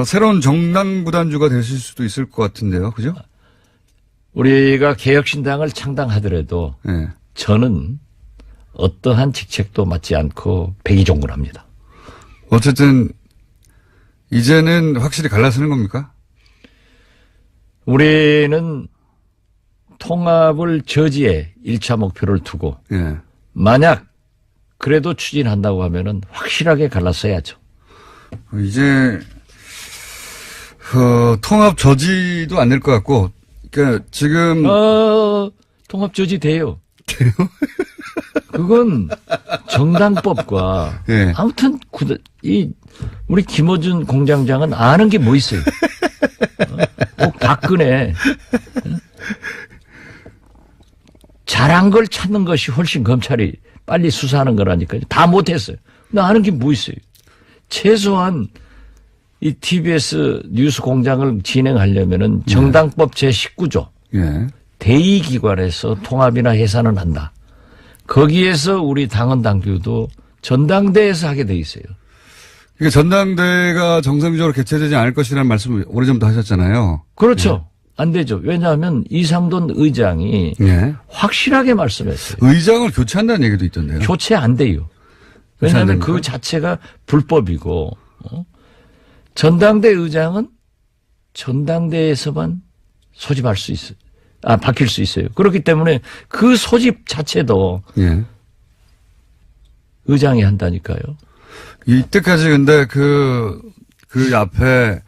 새로운 정당 구단주가 되실 수도 있을 것 같은데요. 그죠? 우리가 개혁신당을 창당하더라도 네. 저는 어떠한 직책도 맡지 않고 백의종군합니다. 어쨌든 이제는 확실히 갈라서는 겁니까? 우리는 통합을 저지에 1차 목표를 두고 예. 만약 그래도 추진한다고 하면은 확실하게 갈라서야죠. 이제 통합 저지도 안 될 것 같고, 그러니까 지금 통합 저지 돼요. 돼요? 그건 정당법과 예. 아무튼 우리 김어준 공장장은 아는 게 뭐 있어요. 꼭 박근혜 잘한 걸 찾는 것이 훨씬 검찰이 빨리 수사하는 거라니까요. 다 못했어요. 나 아는 게 뭐 있어요. 최소한 이 TBS 뉴스 공장을 진행하려면은 정당법 제19조 예. 대의기관에서 통합이나 해산은 한다. 거기에서 우리 당헌 당규도 전당대회에서 하게 돼 있어요. 이게 전당대회가 정상적으로 개최되지 않을 것이라는 말씀을 오래전부터 하셨잖아요. 그렇죠. 예. 안 되죠. 왜냐하면 이상돈 의장이 예. 확실하게 말씀했어요. 의장을 교체한다는 얘기도 있던데요. 교체 안 돼요. 왜냐하면 그 자체가 불법이고 전당대 의장은 전당대에서만 소집할 수 있어요. 바뀔 수 있어요. 그렇기 때문에 그 소집 자체도 예. 의장이 한다니까요. 이때까지 근데 그 앞에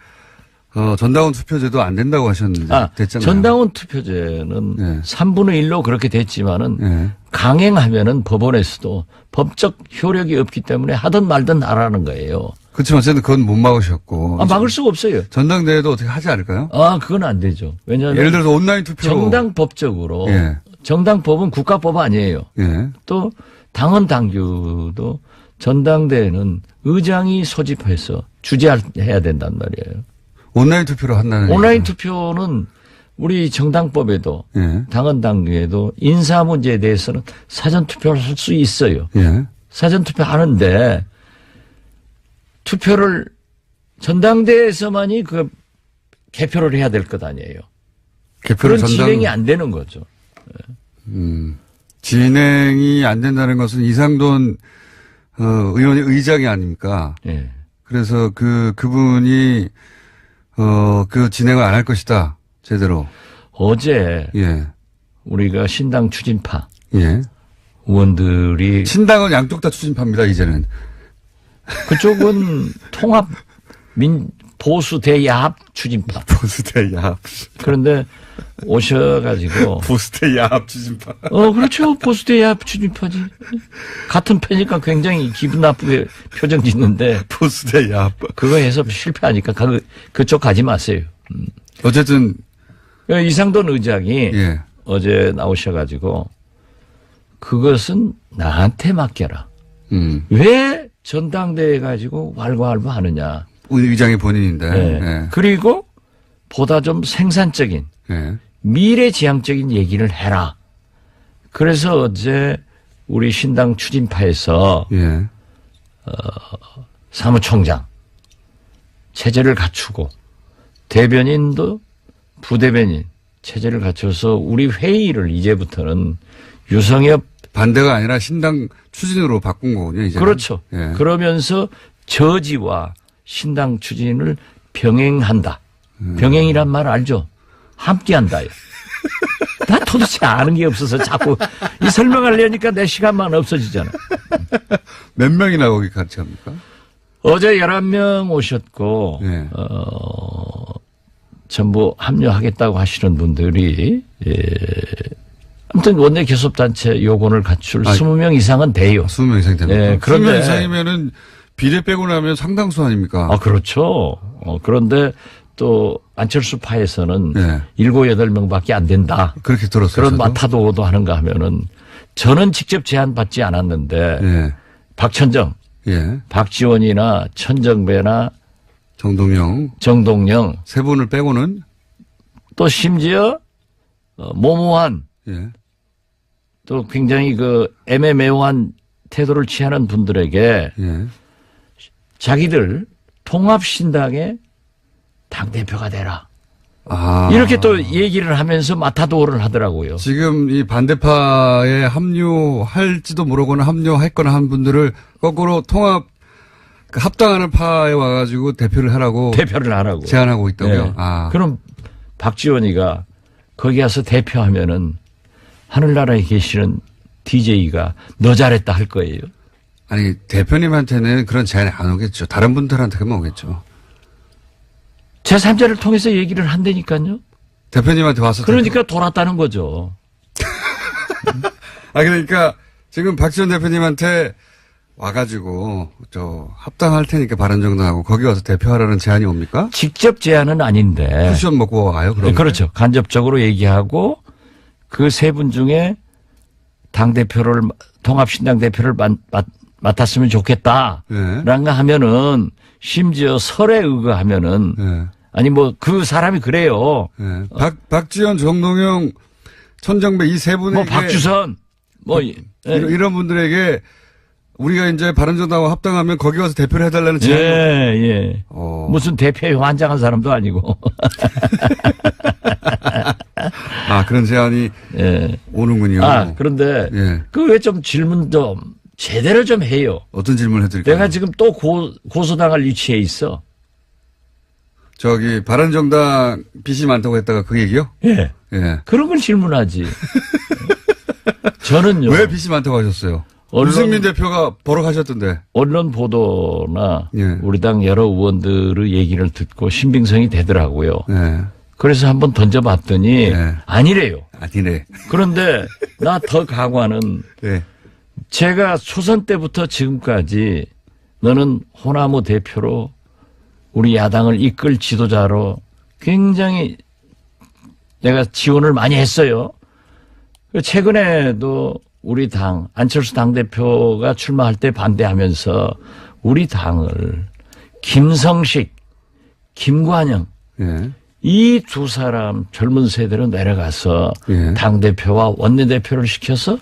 전당원 투표제도 안 된다고 하셨는데 됐잖아요. 전당원 투표제는 예. 3분의 1로 그렇게 됐지만은 예. 강행하면은 법원에서도 법적 효력이 없기 때문에 하든 말든 하라는 거예요. 그렇지만 어쨌든 그건 못 막으셨고. 막을 수가 없어요. 전당대회도 어떻게 하지 않을까요? 그건 안 되죠. 왜냐하면 예를 들어서 온라인 투표. 정당법적으로 예. 정당법은 국가법 아니에요. 예. 또 당헌 당규도 전당대회는 의장이 소집해서 주재해야 된단 말이에요. 온라인 투표로 한다는. 온라인 투표는 우리 정당법에도 예. 당헌 당규에도 인사 문제에 대해서는 사전 투표를 할 수 있어요. 예. 사전 투표 하는데 투표를 전당대회에서만이 개표를 해야 될 것 아니에요. 개표를 그런 진행이 안 되는 거죠. 진행이 안 된다는 것은 이상돈 의원이 의장이 아닙니까? 예. 그래서 그분이 그 진행을 안 할 것이다. 제대로. 어제 예. 우리가 신당 추진파 예. 의원들이 신당은 양쪽 다 추진파입니다. 이제는. 그쪽은 통합 보수 대야합 추진파. 보수 대야합. 그런데 오셔가지고 보수 대야합 추진파. 그렇죠. 보수 대야합 추진파지. 같은 편이니까 굉장히 기분 나쁘게 표정 짓는데 보수 대야합. 그거 해서 실패하니까 그쪽 가지 마세요. 어쨌든 이상돈 의장이 예. 어제 나오셔가지고 그것은 나한테 맡겨라. 왜 전당대회 가지고 왈가왈부하느냐. 의장이 본인인데. 네. 예. 그리고 보다 좀 생산적인 예. 미래지향적인 얘기를 해라. 그래서 어제 우리 신당 추진파에서 예. 사무총장 체제를 갖추고 대변인도 부대변인 체제를 갖춰서 우리 회의를 이제부터는 유성엽 반대가 아니라 신당 추진으로 바꾼 거군요. 이제. 그렇죠. 예. 그러면서 저지와 신당 추진을 병행한다. 병행이란 말 알죠? 함께한다요. 나 도대체 아는 게 없어서 자꾸 이 설명하려니까 내 시간만 없어지잖아. 몇 명이나 거기 같이 합니까? 어제 11명 오셨고 예. 전부 합류하겠다고 하시는 분들이 아무튼 원내 교섭단체 요건을 갖출 20명 이상은 돼요. 20명 이상 됩니까? 예, 그런데 20명 이상이면은 비례 빼고 나면 상당수 아닙니까? 그렇죠. 그런데 또 안철수 파에서는 예. 7, 8명밖에 안 된다. 그렇게 들었어요. 그런 저도. 마타도도 하는가 하면은 저는 직접 제안 받지 않았는데 예. 박천정, 예. 박지원이나 천정배나 정동영 정동영 세 분을 빼고는 또 심지어 모모한 예. 또 굉장히 애매모호한 태도를 취하는 분들에게 예. 자기들 통합신당에 당대표가 되라. 아. 이렇게 또 얘기를 하면서 마타도어를 하더라고요. 지금 이 반대파에 합류할지도 모르거나 합류했거나 한 분들을 거꾸로 합당하는 파에 와가지고 대표를 하라고 제안하고 있다고요. 네. 아. 그럼 박지원이가 거기 가서 대표하면은 하늘나라에 계시는 DJ가 너 잘했다 할 거예요. 아니 대표님한테는 그런 제안이 안 오겠죠. 다른 분들한테만 오겠죠. 제3자를 통해서 얘기를 한다니까요. 대표님한테 와서. 그러니까 돌았다는 거죠. 아 그러니까 지금 박지원 대표님한테 와가지고 합당할 테니까 바른정당하고 거기 와서 대표하라는 제안이 옵니까? 직접 제안은 아닌데. 쿠션 먹고 와요. 그러면. 그렇죠. 간접적으로 얘기하고 그 세 분 중에 당대표를 통합신당 대표를 맡았으면 좋겠다. 네. 라는 하면은 심지어 설에 의거하면은 네. 아니 뭐 그 사람이 그래요. 네. 박지원, 정동영, 천정배 이 세 분에게 뭐 박주선 뭐 이런 분들에게 우리가 이제 바른정당과 합당하면 거기 와서 대표를 해달라는 예, 제안이 예. 무슨 대표에 환장한 사람도 아니고. 아, 그런 제안이 예. 오는군요. 아, 그런데 예. 그 왜 좀 질문 좀 제대로 좀 해요. 어떤 질문 해드릴까요? 내가 지금 또 고소당할 위치에 있어. 저기 바른정당 빚이 많다고 했다가 그 얘기요? 예. 예. 그런 걸 질문하지. 저는요. 왜 빚이 많다고 하셨어요? 유승민 대표가 벌어가셨던데. 언론 보도나 예. 우리 당 여러 의원들의 얘기를 듣고 신빙성이 되더라고요. 예. 그래서 한번 던져봤더니 예. 아니래요. 아니네. 그런데 나 더 각오하는 예. 제가 초선 때부터 지금까지 너는 호남우 대표로 우리 야당을 이끌 지도자로 굉장히 내가 지원을 많이 했어요. 최근에도 우리 당 안철수 당대표가 출마할 때 반대하면서 우리 당을 김성식, 김관영 예. 이 두 사람 젊은 세대로 내려가서 예. 당대표와 원내대표를 시켜서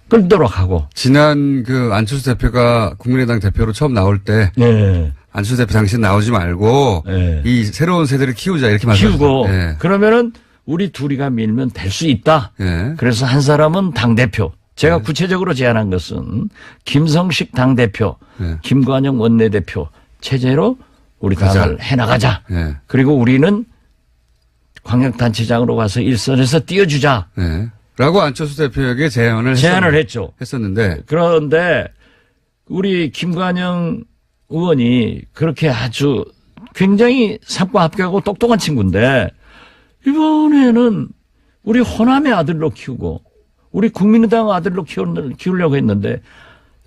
끌도록 하고. 지난 그 안철수 대표가 국민의당 대표로 처음 나올 때 네. 안철수 대표 당신 나오지 말고 네. 이 새로운 세대를 키우자 이렇게 말씀하셨어요. 키우고 예. 그러면은 우리 둘이가 밀면 될 수 있다. 예. 그래서 한 사람은 당대표. 제가 구체적으로 제안한 것은 김성식 당대표, 예. 김관영 원내대표 체제로 우리 당을 해나가자. 예. 그리고 우리는 광역단체장으로 가서 일선에서 띄워주자. 예. 라고 안철수 대표에게 제안을 했죠. 했었는데. 그런데 우리 김관영 의원이 그렇게 아주 굉장히 상과 합격하고 똑똑한 친구인데 이번에는 우리 호남의 아들로 키우고 우리 국민의당 아들로 키우려고 했는데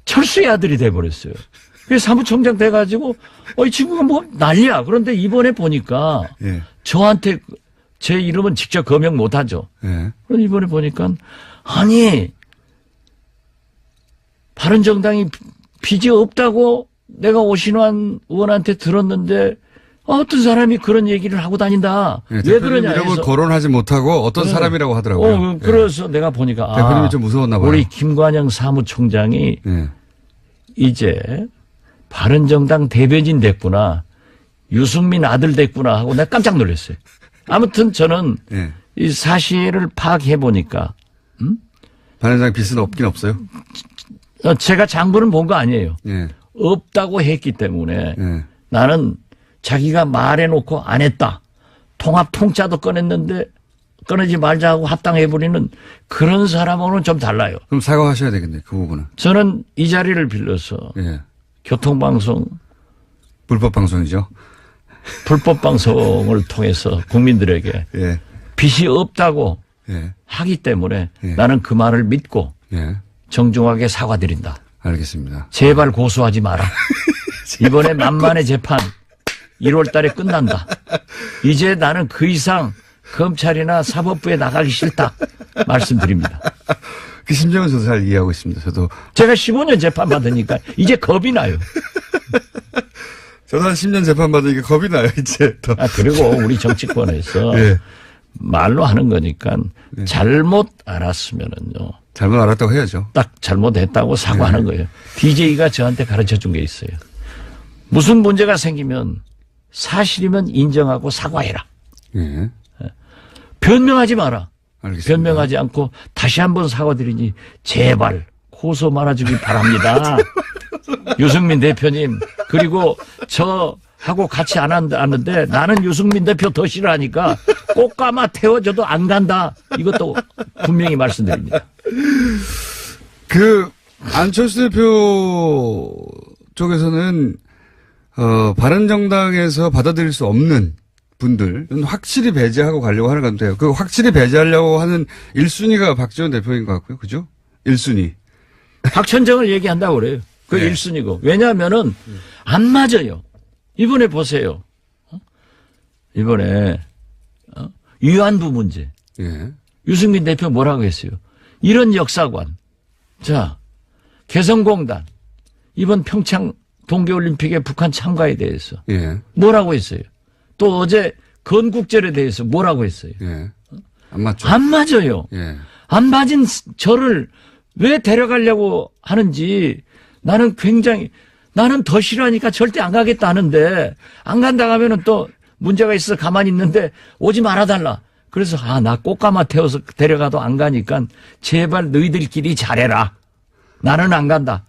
철수의 아들이 돼버렸어요. 그래서 사무총장 돼가지고 이 친구가 뭐 난리야. 그런데 이번에 보니까 예. 저한테 제 이름은 직접 거명 못하죠. 예. 그런데 이번에 보니까 아니 바른정당이 빚이 없다고 내가 오신환 의원한테 들었는데 어떤 사람이 그런 얘기를 하고 다닌다. 예, 왜 그러냐 이름을 해서 거론하지 못하고 어떤 사람이라고 하더라고요. 그래서 내가 보니까 대표님이 좀 무서웠나 봐요. 우리 김관영 사무총장이 예. 이제 바른정당 대변인 됐구나. 유승민 아들 됐구나 하고 내가 깜짝 놀랐어요. 아무튼 저는 예. 이 사실을 파악해 보니까 바른정당 빚은 없긴 없어요. 제가 장부는 본 거 아니에요. 예. 없다고 했기 때문에 예. 나는 자기가 말해놓고 안 했다. 통합 통짜도 꺼냈는데 꺼내지 말자 하고 합당해버리는 그런 사람하고는 좀 달라요. 그럼 사과하셔야 되겠네, 그 부분은. 저는 이 자리를 빌려서 예. 교통방송, 불법 방송이죠. 불법 방송을 통해서 국민들에게 예. 빚이 없다고 예. 하기 때문에 예. 나는 그 말을 믿고 예. 정중하게 사과드린다. 알겠습니다. 제발 고소하지 마라. 이번에 만만의 재판 1월 달에 끝난다. 이제 나는 그 이상 검찰이나 사법부에 나가기 싫다. 말씀드립니다. 그 심정은 저도 잘 이해하고 있습니다. 저도 제가 15년 재판 받으니까 이제 겁이 나요. 한 10년 재판 받으니까 겁이 나요, 이제. 더. 그리고 우리 정치권에서 예. 말로 하는 거니까 잘못 알았으면은요. 잘못 알았다고 해야죠. 딱 잘못했다고 사과하는 거예요. DJ가 저한테 가르쳐 준 게 있어요. 무슨 문제가 생기면 사실이면 인정하고 사과해라. 예. 변명하지 마라. 알겠습니다. 변명하지 않고 다시 한번 사과드리니 제발 고소 말아주길 바랍니다. 유승민 대표님, 그리고 저하고 같이 안 왔는데 나는 유승민 대표 더 싫어하니까 꽃가마 태워줘도 안 간다. 이것도 분명히 말씀드립니다. 안철수 대표 쪽에서는, 바른정당에서 받아들일 수 없는 분들은 확실히 배제하고 가려고 하는 것 같아요. 그 확실히 배제하려고 하는 1순위가 박지원 대표인 것 같고요. 그죠? 1순위. 박천정을 얘기한다고 그래요. 그 네. 1순위고. 왜냐하면은 안 맞아요. 이번에 보세요. 이번에 위안부 문제. 예. 유승민 대표 뭐라고 했어요? 이런 역사관. 자, 개성공단. 이번 평창 동계올림픽에 북한 참가에 대해서 예. 뭐라고 했어요? 또 어제 건국절에 대해서 뭐라고 했어요? 예. 안 맞죠? 안 맞아요. 예. 안 맞은 저를 왜 데려가려고 하는지 나는 더 싫어하니까 절대 안 가겠다 하는데 안 간다 하면은 또 문제가 있어서 가만히 있는데 오지 말아달라. 그래서 나 꽃가마 태워서 데려가도 안 가니까 제발 너희들끼리 잘해라. 나는 안 간다.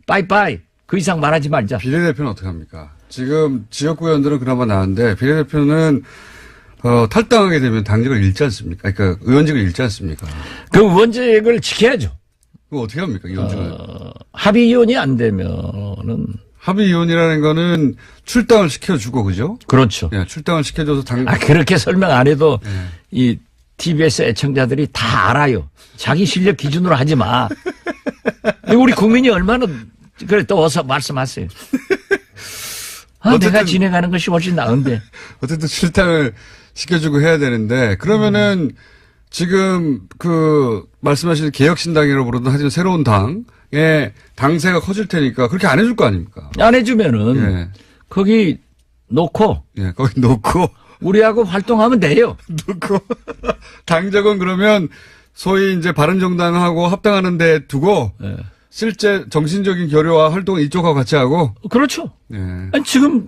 빠이빠이. 그 이상 말하지 말자. 비례대표는 어떻게 합니까? 지금 지역구 의원들은 그나마 나은데 비례대표는 탈당하게 되면 당직을 잃지 않습니까? 그러니까 의원직을 잃지 않습니까? 그 원칙을 지켜야죠. 그거 어떻게 합니까? 의원직을. 합의위원이 안 되면은 합의위원이라는 거는 출당을 시켜주고 그죠? 그렇죠. 예, 출당을 시켜줘서 그렇게 설명 안 해도 예. 이 TBS 애청자들이 다 알아요. 자기 실력 기준으로 하지 마. 우리 국민이 얼마나 그래 또 어서 말씀하세요. 내가 진행하는 것이 훨씬 나은데. 어쨌든 출당을 시켜주고 해야 되는데 그러면은 지금 말씀하신 개혁신당이라고 부르던 하지만 새로운 당의 당세가 커질 테니까 그렇게 안 해줄 거 아닙니까? 안 해주면은 예. 거기 놓고 예, 거기 놓고 우리하고 활동하면 돼요. 당적은 그러면 소위 이제 바른정당하고 합당하는 데 두고 예. 실제 정신적인 교류와 활동은 이쪽하고 같이 하고. 그렇죠. 예. 아니, 지금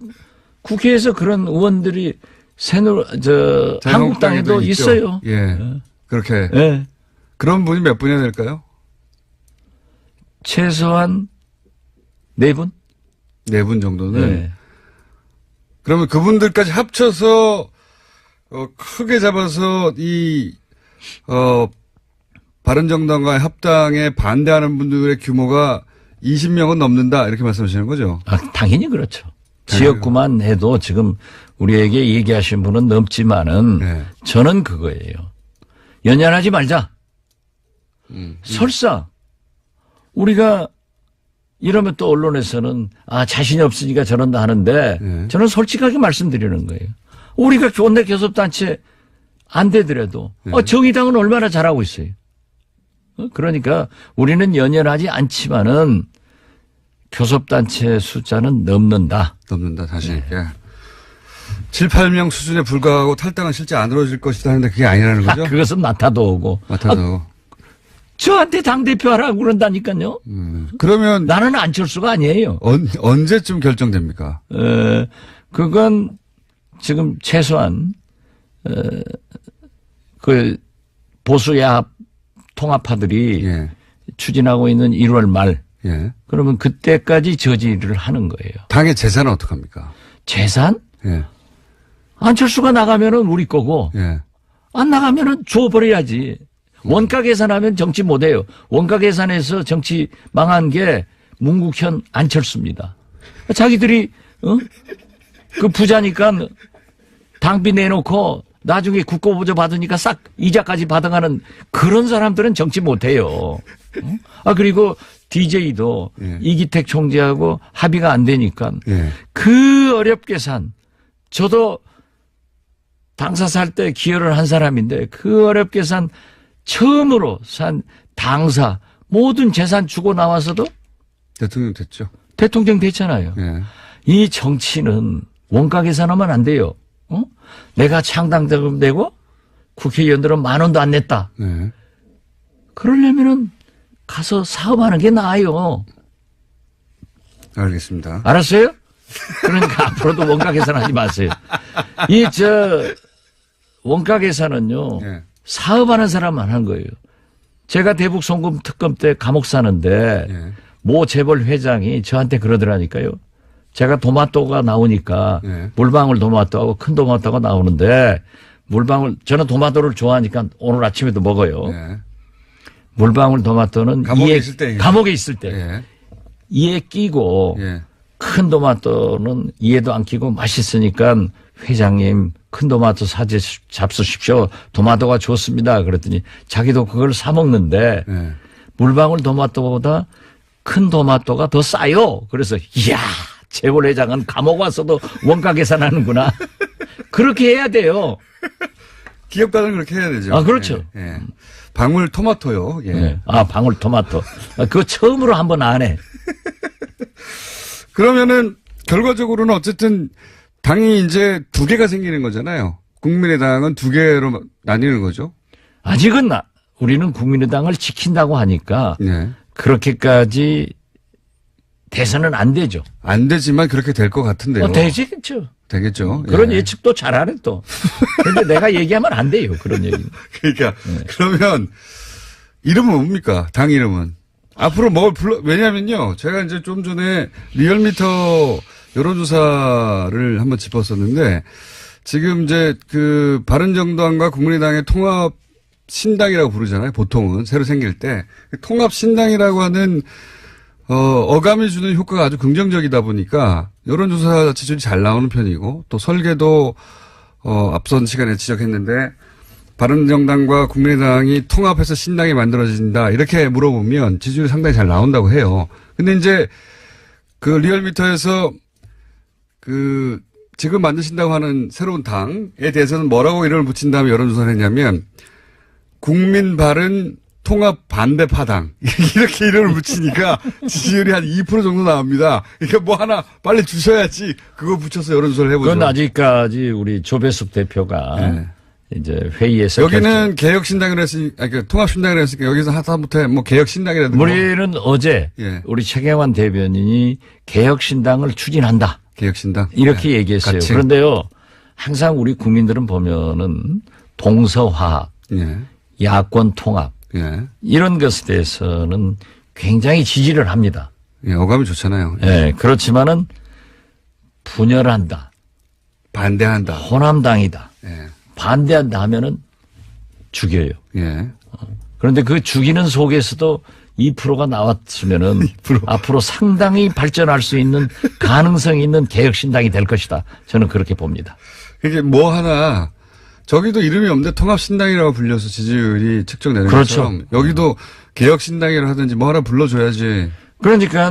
국회에서 그런 의원들이 한국당에도 있죠. 있어요. 예. 그렇게. 예. 그런 분이 몇 분이나 될까요? 최소한 4분? 4분 정도는. 예. 그러면 그분들까지 합쳐서 크게 잡아서 바른정당과의 합당에 반대하는 분들의 규모가 20명은 넘는다 이렇게 말씀하시는 거죠? 당연히 그렇죠. 지역구만 해도 지금 우리에게 얘기하신 분은 넘지만은 네. 저는 그거예요. 연연하지 말자. 설사 우리가 이러면 또 언론에서는 자신이 없으니까 저런다 하는데 네. 저는 솔직하게 말씀드리는 거예요. 우리가 원내 교섭단체 안 되더라도 정의당은 얼마나 잘하고 있어요. 그러니까 우리는 연연하지 않지만은 교섭단체 숫자는 넘는다. 넘는다, 자신 있게. 7, 8명 수준에 불과하고 탈당은 실제 안 이루어질 것이다 하는데 그게 아니라는 거죠? 그것은 맡아도 오고. 맡아도. 저한테 당대표 하라고 그런다니까요. 그러면. 나는 안철수가 아니에요. 언제쯤 결정됩니까? 그건 지금 최소한, 보수야합 통합파들이 예. 추진하고 있는 1월 말. 예. 그러면 그때까지 저지를 하는 거예요. 당의 재산은 어떡합니까? 재산? 예. 안철수가 나가면은 우리 거고, 예. 안 나가면은 줘버려야지. 원가 계산하면 정치 못해요. 원가 계산해서 정치 망한 게 문국현 안철수입니다. 자기들이 그 부자니까 당비 내놓고 나중에 국고보조 받으니까 싹 이자까지 받아가는 그런 사람들은 정치 못해요. 그리고 DJ도 예. 이기택 총재하고 합의가 안 되니까 예. 그 어렵게 저도 당사 살 때 기여를 한 사람인데 그 어렵게 처음으로 산 당사 모든 재산 주고 나와서도 대통령 됐죠. 대통령 됐잖아요. 예. 이 정치는 원가 계산하면 안 돼요. 내가 창당자금 내고 국회의원들은 10,000원도 안 냈다. 예. 그러려면은 가서 사업하는 게 나아요. 알겠습니다. 알았어요? 그러니까 앞으로도 원가 계산하지 마세요. 원가 계산은요. 예. 사업하는 사람만 하는 거예요. 제가 대북 송금 특검 때 감옥 사는데 예. 모 재벌 회장이 저한테 그러더라니까요. 제가 도마토가 나오니까 예. 물방울 도마토하고 큰 도마토가 나오는데 물방울 저는 도마토를 좋아하니까 오늘 아침에도 먹어요. 예. 물방울 도마토는 감옥에 있을 때 예. 이에 끼고 예. 큰 도마토는 이에도 안 끼고 맛있으니까 회장님 큰 도마토 잡수십시오. 도마토가 좋습니다. 그랬더니 자기도 그걸 사 먹는데 예. 물방울 도마토보다 큰 도마토가 더 싸요. 그래서 이야 재벌 회장은 감옥 와서도 원가 계산하는구나. 그렇게 해야 돼요. 기업가는 그렇게 해야 되죠. 아 그렇죠. 예. 예. 방울 토마토요. 예. 네. 아 방울 토마토. 그거 처음으로 한번 안 해. 그러면은 결과적으로는 어쨌든 당이 이제 두 개가 생기는 거잖아요. 국민의당은 두 개로 나뉘는 거죠. 아직은 우리는 국민의당을 지킨다고 하니까 네. 그렇게까지 돼서는 안 되죠. 안 되지만 그렇게 될 것 같은데요. 되겠죠. 되겠죠. 그런 예. 예측도 잘하네 또. 근데 내가 얘기하면 안 돼요. 그런 얘기는. 그러니까 그러면 이름은 뭡니까? 당 이름은. 앞으로 뭘 왜냐면요. 제가 이제 좀 전에 리얼미터 여론조사를 한번 짚었었는데 지금 이제 그 바른정당과 국민의당의 통합 신당이라고 부르잖아요. 보통은 새로 생길 때 통합 신당이라고 하는 어감이 주는 효과가 아주 긍정적이다 보니까 여론조사 지지율이 잘 나오는 편이고 또 설계도 앞선 시간에 지적했는데 바른정당과 국민의당이 통합해서 신당이 만들어진다 이렇게 물어보면 지지율이 상당히 잘 나온다고 해요. 근데 이제 그 리얼미터에서 그 지금 만드신다고 하는 새로운 당에 대해서는 뭐라고 이름을 붙인 다음에 여론조사를 했냐면 국민바른 통합 반대파당 이렇게 이름을 붙이니까 지지율이 한 2% 정도 나옵니다. 그러니까 뭐 하나 빨리 주셔야지 그거 붙여서 여론조사를 해보죠. 그건 아직까지 우리 조배숙 대표가 네. 이제 회의에서 여기는 개혁신당을 했으니까 통합신당을 했으니까 여기서 하다못해 뭐 개혁신당이라든가 우리는 어제 예. 우리 최경환 대변인이 개혁신당을 추진한다. 개혁신당 이렇게 네. 얘기했어요. 같이. 그런데요. 항상 우리 국민들은 보면은 동서화합, 예. 야권 통합 예. 이런 것에 대해서는 굉장히 지지를 합니다. 예. 어감이 좋잖아요. 예. 그렇지만은 분열한다. 반대한다. 호남당이다. 예. 반대한다 하면은 죽여요. 예. 그런데 그 죽이는 속에서도 2%가 나왔으면은 2%. 앞으로 상당히 발전할 수 있는 가능성이 있는 개혁신당이 될 것이다. 저는 그렇게 봅니다. 이게 뭐 하나 저기도 이름이 없는데 통합신당이라고 불려서 지지율이 측정되는 그렇죠. 것처럼 여기도 개혁신당이라 하든지 뭐 하나 불러줘야지. 그러니까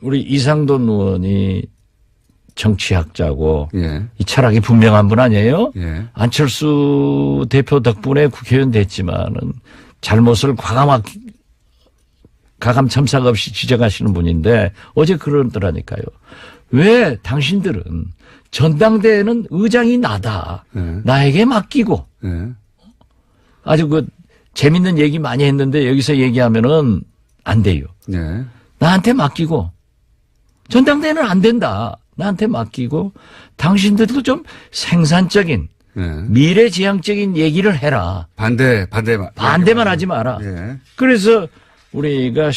우리 이상돈 의원이 정치학자고 예. 이 철학이 분명한 분 아니에요? 예. 안철수 대표 덕분에 국회의원 됐지만은 잘못을 가감 첨삭 없이 지적하시는 분인데 어제 그러더라니까요. 왜 당신들은 전당대회는 의장이 나다. 예. 나에게 맡기고 예. 아주 그 재밌는 얘기 많이 했는데 여기서 얘기하면은 안 돼요. 예. 나한테 맡기고 전당대회는 안 된다. 나한테 맡기고 당신들도 좀 생산적인 예. 미래지향적인 얘기를 해라. 반대만 하지 마라. 예. 그래서 우리가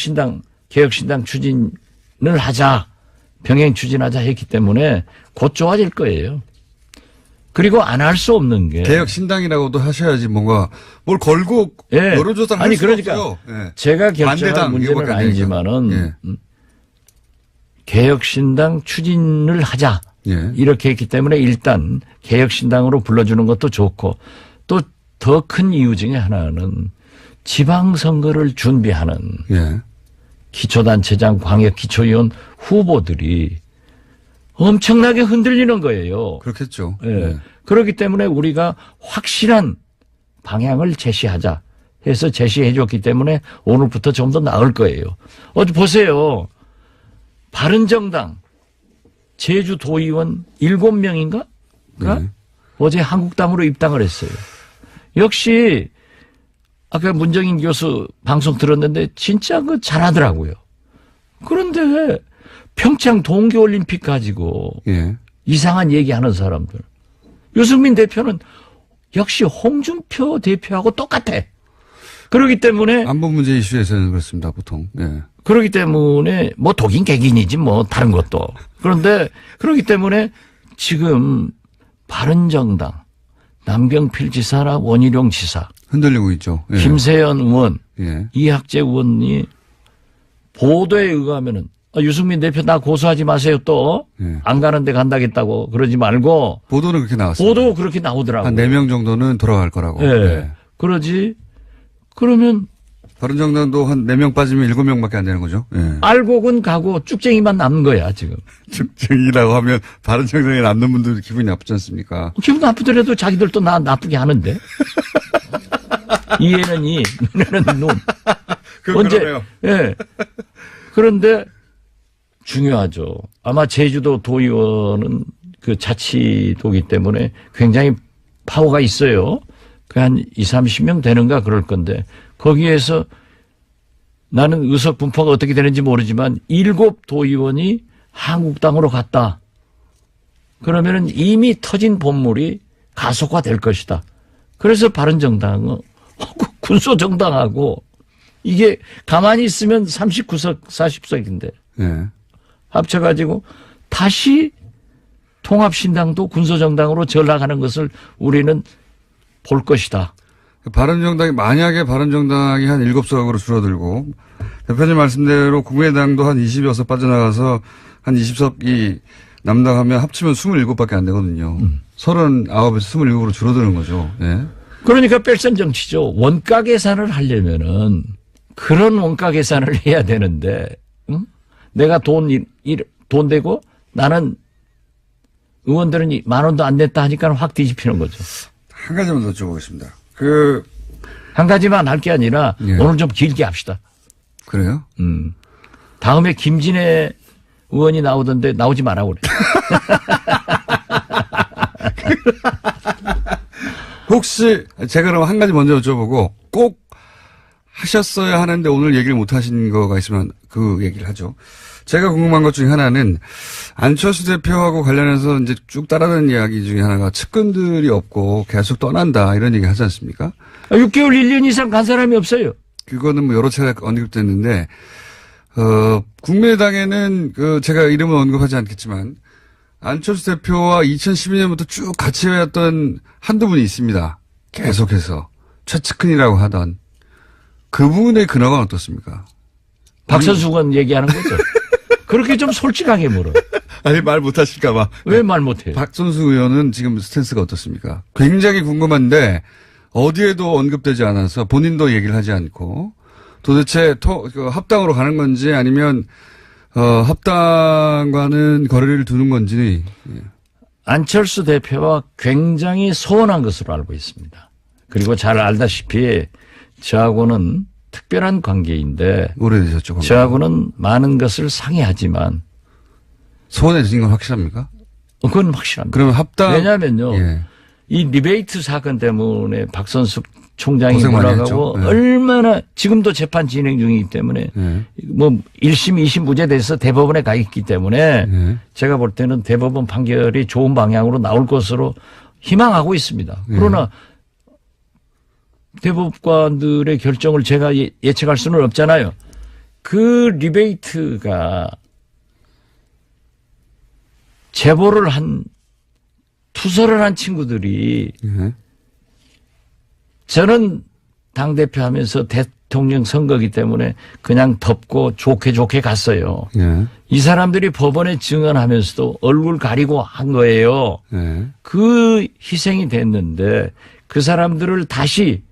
개혁신당 추진을 하자. 병행 추진하자 했기 때문에 곧 좋아질 거예요. 그리고 안 할 수 없는 게 개혁신당이라고도 하셔야지 뭔가 뭘 걸고 예. 여론조사를 할 아니 수가 그러니까 없어요. 예. 제가 결정할 반대당, 문제는 이거밖에 안 되니까. 아니지만은 예. 개혁신당 추진을 하자. 예. 이렇게 했기 때문에 일단 개혁신당으로 불러주는 것도 좋고 또 더 큰 이유 중에 하나는 지방선거를 준비하는 예. 기초단체장, 광역기초위원 후보들이 엄청나게 흔들리는 거예요. 그렇겠죠. 예. 예. 그렇기 때문에 우리가 확실한 방향을 제시하자 해서 제시해 줬기 때문에 오늘부터 좀 더 나을 거예요. 어디 보세요. 바른정당 제주도의원 7명인가? 네. 어제 한국당으로 입당을 했어요. 역시 아까 문정인 교수 방송 들었는데 진짜 그 잘하더라고요. 그런데 평창 동계올림픽 가지고 예. 이상한 얘기하는 사람들. 유승민 대표는 역시 홍준표 대표하고 똑같아. 그렇기 때문에 안보 문제 이슈에서는 그렇습니다, 보통. 예. 그렇기 때문에 뭐 독인 객인이지 뭐 다른 것도. 그런데 그렇기 때문에 지금 바른정당 남경필 지사나 원희룡 지사 흔들리고 있죠. 예. 김세연 의원 예. 이학재 의원이 보도에 의하면은 유승민 대표 나 고소하지 마세요 또 안 예. 가는데 간다겠다고 그러지 말고 보도는 그렇게 나왔어요. 보도 그렇게 나오더라고요. 한 4명 정도는 돌아갈 거라고. 예. 예. 그러지 그러면 바른정당도 한 4명 빠지면 7명밖에 안 되는 거죠. 예. 알고는 가고 쭉쟁이만 남는 거야 지금. 측정이라고 하면 바른정당에 남는 분들 기분이 나쁘지 않습니까? 기분 나쁘더라도 자기들도 나 나쁘게 하는데. 이에는 이, 눈에는 눈. 그러네요. 예. 그런데 중요하죠. 아마 제주도 도의원은 그 자치도기 때문에 굉장히 파워가 있어요. 그 한 20, 30명 되는가 그럴 건데 거기에서 나는 의석 분포가 어떻게 되는지 모르지만 7 도의원이 한국당으로 갔다. 그러면은 이미 터진 본물이 가속화될 것이다. 그래서 바른정당은 군소정당하고 이게 가만히 있으면 39석, 40석인데 예. 합쳐가지고 다시 통합신당도 군소정당으로 전락하는 것을 우리는 볼 것이다. 바른정당이 만약에 바른정당이 한 7석으로 줄어들고 대표님 말씀대로 국민의당도 한 20여석 빠져나가서 한 20석이 남다 하면 합치면 27밖에 안 되거든요. 39에서 27으로 줄어드는 거죠. 예. 그러니까 뺄선 정치죠. 원가 계산을 하려면은 그런 원가 계산을 해야 되는데 응? 내가 돈 되고 나는 의원들은 10,000원도 안 냈다 하니까 확 뒤집히는 거죠. 한 가지만 더 여쭤보겠습니다. 한 가지만 할 게 아니라 예. 오늘 좀 길게 합시다. 그래요? 다음에 김진애 의원이 나오던데 나오지 마라 그래. 혹시 제가 그럼 한 가지 먼저 여쭤보고 꼭 하셨어야 하는데 오늘 얘기를 못 하신 거가 있으면 그 얘기를 하죠. 제가 궁금한 것 중에 하나는 안철수 대표하고 관련해서 이제 쭉 따라다니는 이야기 중에 하나가 측근들이 없고 계속 떠난다 이런 얘기 하지 않습니까? 6개월 1년 이상 간 사람이 없어요. 그거는 뭐 여러 차례 언급됐는데 국민의당에는 제가 이름은 언급하지 않겠지만 안철수 대표와 2012년부터 쭉 같이 해왔던 한두 분이 있습니다. 계속해서 최측근이라고 하던 그분의 근황은 어떻습니까? 박선수 의원 얘기하는 거죠. 그렇게 좀 솔직하게 물어. 아니 말 못하실까 봐. 왜 말 못해요? 박선수 의원은 지금 스탠스가 어떻습니까? 굉장히 궁금한데 어디에도 언급되지 않아서 본인도 얘기를 하지 않고 도대체 합당으로 가는 건지 아니면 합당과는 거리를 두는 건지. 안철수 대표와 굉장히 소원한 것으로 알고 있습니다. 그리고 잘 알다시피 저하고는 특별한 관계인데 오래되셨죠? 저하고는 많은 것을 상의하지만 소원해진 건 확실합니까? 그건 확실합니다. 그러면 합당. 왜냐하면요. 예. 이 리베이트 사건 때문에 박선숙 총장이 고생 많이 몰아가고 했죠. 예. 얼마나 지금도 재판 진행 중이기 때문에 예. 뭐 1심, 2심 무죄돼서 대법원에 가 있기 때문에 예. 제가 볼 때는 대법원 판결이 좋은 방향으로 나올 것으로 희망하고 있습니다. 그러나 대법관들의 결정을 제가 예측할 수는 없잖아요. 그 리베이트가 제보를 투서를 한 친구들이 예. 저는 당대표 하면서 대통령 선거기 때문에 그냥 덮고 좋게 갔어요. 예. 이 사람들이 법원에 증언하면서도 얼굴 가리고 한 거예요. 예. 그 희생이 됐는데 그 사람들을 다시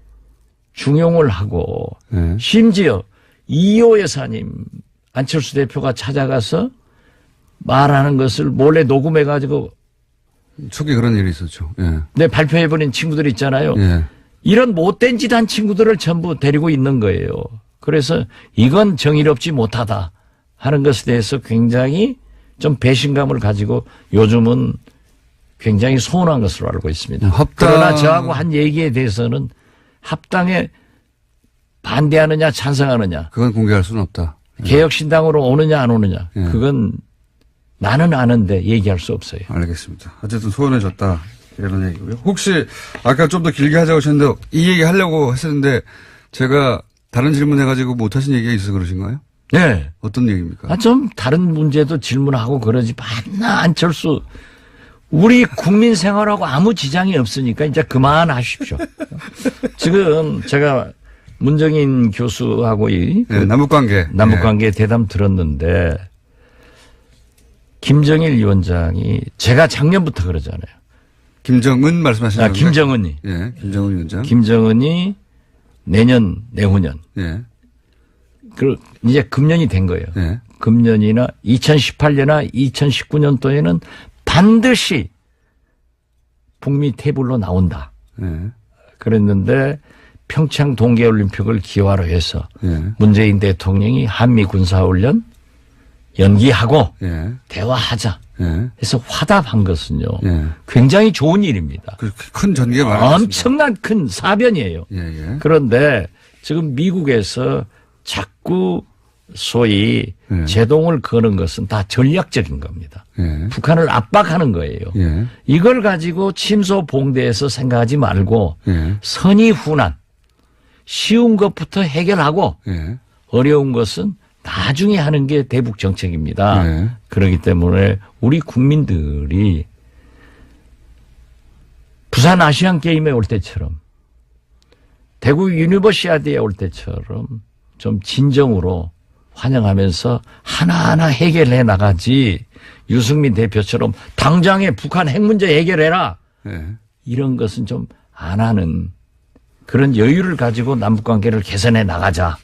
중용을 하고 예. 심지어 이호 여사님 안철수 대표가 찾아가서 말하는 것을 몰래 녹음해가지고 초기 그런 일이 있었죠. 예. 내 발표해버린 친구들 있잖아요. 예. 이런 못된 짓 한 친구들을 전부 데리고 있는 거예요. 그래서 이건 정의롭지 못하다 하는 것에 대해서 굉장히 좀 배신감을 가지고 요즘은 굉장히 소원한 것으로 알고 있습니다. 그러나 저하고 한 얘기에 대해서는 합당에 반대하느냐 찬성하느냐 그건 공개할 수는 없다. 개혁신당으로 오느냐 안 오느냐 예. 그건 나는 아는데 얘기할 수 없어요. 알겠습니다. 어쨌든 소원해졌다. 이런 얘기고요. 혹시 아까 좀 더 길게 하자고 하셨는데 이 얘기 하려고 했었는데 제가 다른 질문 해가지고 못하신 얘기가 있어서 그러신가요? 네. 어떤 얘기입니까? 좀 다른 문제도 질문하고 그러지. 만나 안철수. 우리 국민 생활하고 아무 지장이 없으니까 이제 그만하십시오. 지금 제가 문정인 교수하고 이 네, 남북관계. 남북관계 대담 들었는데 김정일 위원장이 제가 작년부터 그러잖아요. 김정은 말씀하시는 건가요? 김정은이. 예, 김정은 위원장. 김정은이 내년, 내후년. 예, 이제 금년이 된 거예요. 예, 금년이나 2018년이나 2019년도에는 반드시 북미 테이블로 나온다. 예, 그랬는데 평창 동계올림픽을 기화로 해서 예, 문재인 대통령이 한미 군사훈련 연기하고 예, 대화하자. 예. 해서 화답한 것은요. 예. 굉장히 좋은 일입니다. 그렇게 큰 전개가 많았습니다. 엄청난 큰 사변이에요. 예, 예. 그런데 지금 미국에서 자꾸 소위 예. 제동을 거는 것은 다 전략적인 겁니다. 예. 북한을 압박하는 거예요. 예. 이걸 가지고 침소봉대해서 생각하지 말고 예. 선의훈안 쉬운 것부터 해결하고 예. 어려운 것은 나중에 하는 게 대북 정책입니다. 네. 그렇기 때문에 우리 국민들이 부산 아시안 게임에 올 때처럼 대구 유니버시아드에 올 때처럼 좀 진정으로 환영하면서 하나하나 해결해 나가지 유승민 대표처럼 당장에 북한 핵 문제 해결해라. 예. 이런 것은 좀 안 하는 그런 여유를 가지고 남북관계를 개선해 나가자.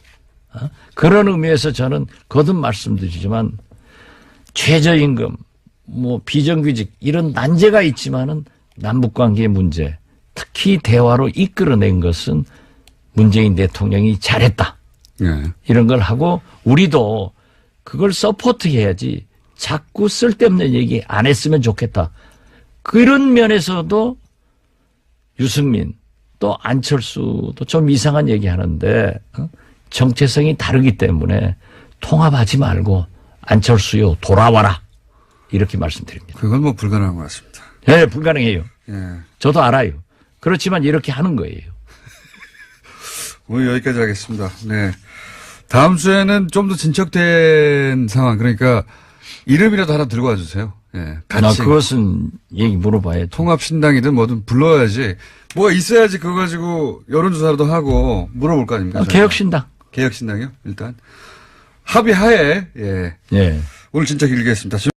그런 의미에서 저는 거듭 말씀드리지만 최저임금, 비정규직 이런 난제가 있지만은 남북관계 문제, 특히 대화로 이끌어낸 것은 문재인 대통령이 잘했다. 예. 이런 걸 하고 우리도 그걸 서포트해야지 자꾸 쓸데없는 얘기 안 했으면 좋겠다. 그런 면에서도 유승민 또 안철수도 좀 이상한 얘기 하는데 정체성이 다르기 때문에 통합하지 말고 안철수요 돌아와라 이렇게 말씀드립니다. 그건 뭐 불가능한 것 같습니다. 네, 불가능해요. 예. 저도 알아요. 그렇지만 이렇게 하는 거예요. 오늘 여기까지 하겠습니다. 네. 다음 주에는 좀 더 진척된 상황, 그러니까 이름이라도 하나 들고 와주세요. 예. 같이. 그것은 얘기 물어봐야죠. 통합신당이든 뭐든 불러야지. 뭐가 있어야지 그거 가지고 여론조사라도 하고 물어볼 거 아닙니까? 개혁신당. 개혁신당이요? 일단. 합의하에, 예. 예. 오늘 진짜 길게 했습니다.